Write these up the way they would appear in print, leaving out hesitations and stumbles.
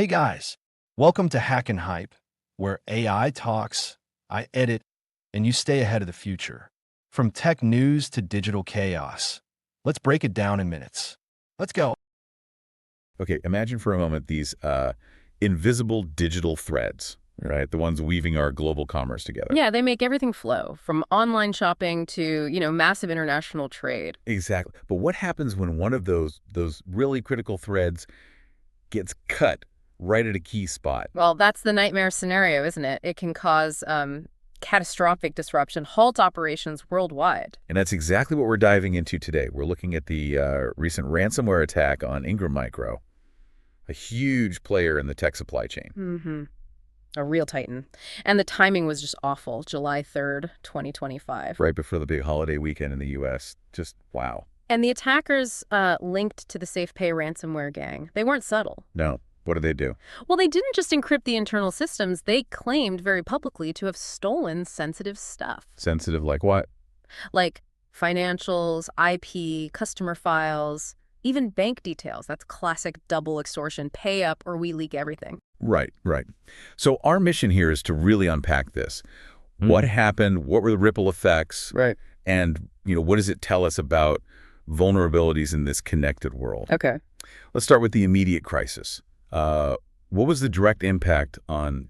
Hey guys, welcome to Hack and Hype, where AI talks, I edit, and you stay ahead of the future. From tech news to digital chaos. Let's break it down in minutes. Let's go. Okay, imagine for a moment these invisible digital threads, right? The ones weaving our global commerce together. Yeah, they make everything flow, from online shopping to, massive international trade. Exactly. But what happens when one of those really critical threads gets cut right at a key spot? Well, that's the nightmare scenario, isn't it? It can cause catastrophic disruption, halt operations worldwide. And that's exactly what we're diving into today. We're looking at the recent ransomware attack on Ingram Micro, a huge player in the tech supply chain. Mm-hmm. A real titan. And the timing was just awful. July 3rd, 2025. Right before the big holiday weekend in the U.S. Just wow. And the attackers linked to the SafePay ransomware gang. They weren't subtle. No. What did they do? Well, they didn't just encrypt the internal systems. They claimed very publicly to have stolen sensitive stuff. Sensitive like what? Like financials, IP, customer files, even bank details. That's classic double extortion. Pay up or we leak everything. Right. So our mission here is to really unpack this. What happened? What were the ripple effects? Right. And, what does it tell us about vulnerabilities in this connected world? Okay. Let's start with the immediate crisis. What was the direct impact on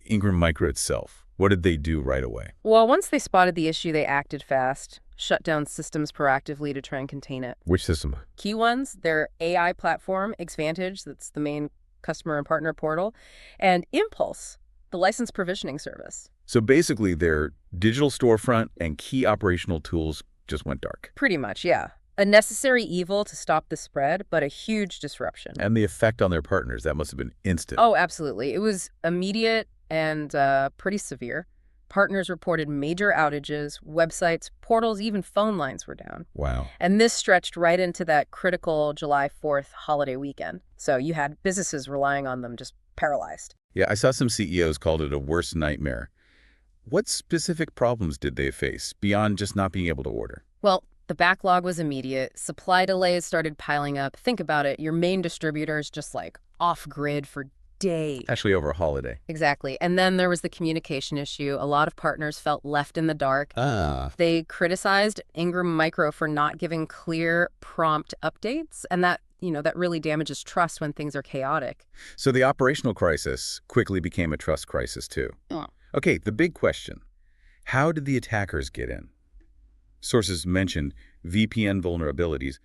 Ingram Micro itself? What did they do right away? Well, once they spotted the issue, they acted fast, shut down systems proactively to try and contain it. Which system? Key ones, their AI platform, Xvantage, that's the main customer and partner portal, and Impulse, the license provisioning service. So basically their digital storefront and key operational tools just went dark. Pretty much, yeah. A necessary evil to stop the spread, but a huge disruption. And the effect on their partners, that must have been instant. Oh, absolutely. It was immediate and pretty severe. Partners reported major outages, websites, portals, even phone lines were down. Wow. And this stretched right into that critical July 4th holiday weekend. So you had businesses relying on them just paralyzed. Yeah, I saw some CEOs called it a worst nightmare. What specific problems did they face beyond just not being able to order? Well, the backlog was immediate. Supply delays started piling up. Think about it. Your main distributor's just like off-grid for days. Actually over a holiday. Exactly. And then there was the communication issue. A lot of partners felt left in the dark. They criticized Ingram Micro for not giving clear, prompt updates. And that really damages trust when things are chaotic. So the operational crisis quickly became a trust crisis too. Oh. Okay, the big question. How did the attackers get in? Sources mentioned VPN vulnerabilities,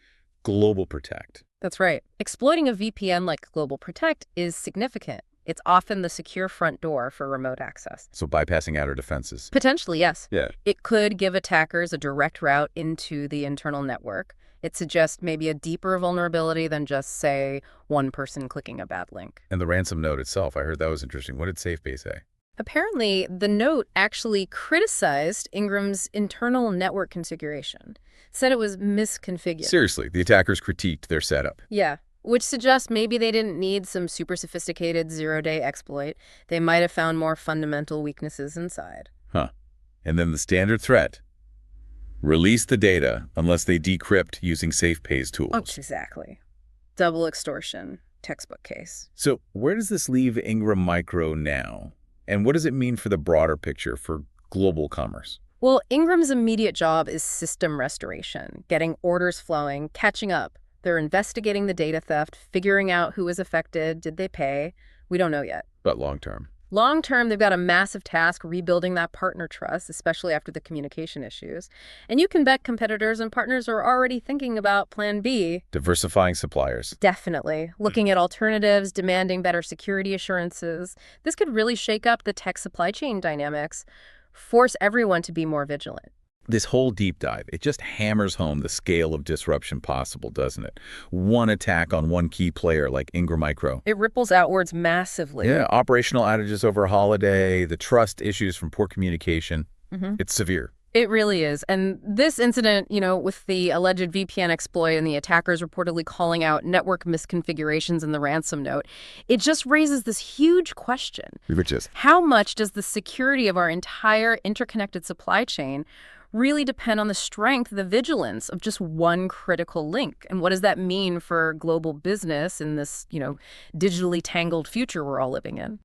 Global Protect. That's right. Exploiting a VPN like Global Protect is significant. It's often the secure front door for remote access. So bypassing outer defenses. Potentially, yes. Yeah. It could give attackers a direct route into the internal network. It suggests maybe a deeper vulnerability than just, say, one person clicking a bad link. And the ransom note itself, I heard that was interesting. What did SafePay say? Apparently, the note actually criticized Ingram's internal network configuration, said it was misconfigured. Seriously, the attackers critiqued their setup. Yeah, which suggests maybe they didn't need some super sophisticated zero-day exploit. They might have found more fundamental weaknesses inside. Huh. And then the standard threat. Release the data unless they decrypt using SafePay's tools. Oh, exactly. Double extortion, textbook case. So where does this leave Ingram Micro now? And what does it mean for the broader picture for global commerce? Well, Ingram's immediate job is system restoration, getting orders flowing, catching up. They're investigating the data theft, figuring out who was affected, did they pay? We don't know yet. But long term? Long term, they've got a massive task rebuilding that partner trust, especially after the communication issues. And you can bet competitors and partners are already thinking about Plan B. Diversifying suppliers. Definitely. Looking at alternatives, demanding better security assurances. This could really shake up the tech supply chain dynamics, force everyone to be more vigilant. This whole deep dive, it just hammers home the scale of disruption possible, doesn't it? One attack on one key player like Ingram Micro. It ripples outwards massively. Yeah, operational outages over a holiday, the trust issues from poor communication. It's severe. It really is. And this incident, with the alleged VPN exploit and the attackers reportedly calling out network misconfigurations in the ransom note, it just raises this huge question. Which is? How much does the security of our entire interconnected supply chain really depend on the strength, the vigilance of just one critical link. And what does that mean for global business in this, digitally tangled future we're all living in?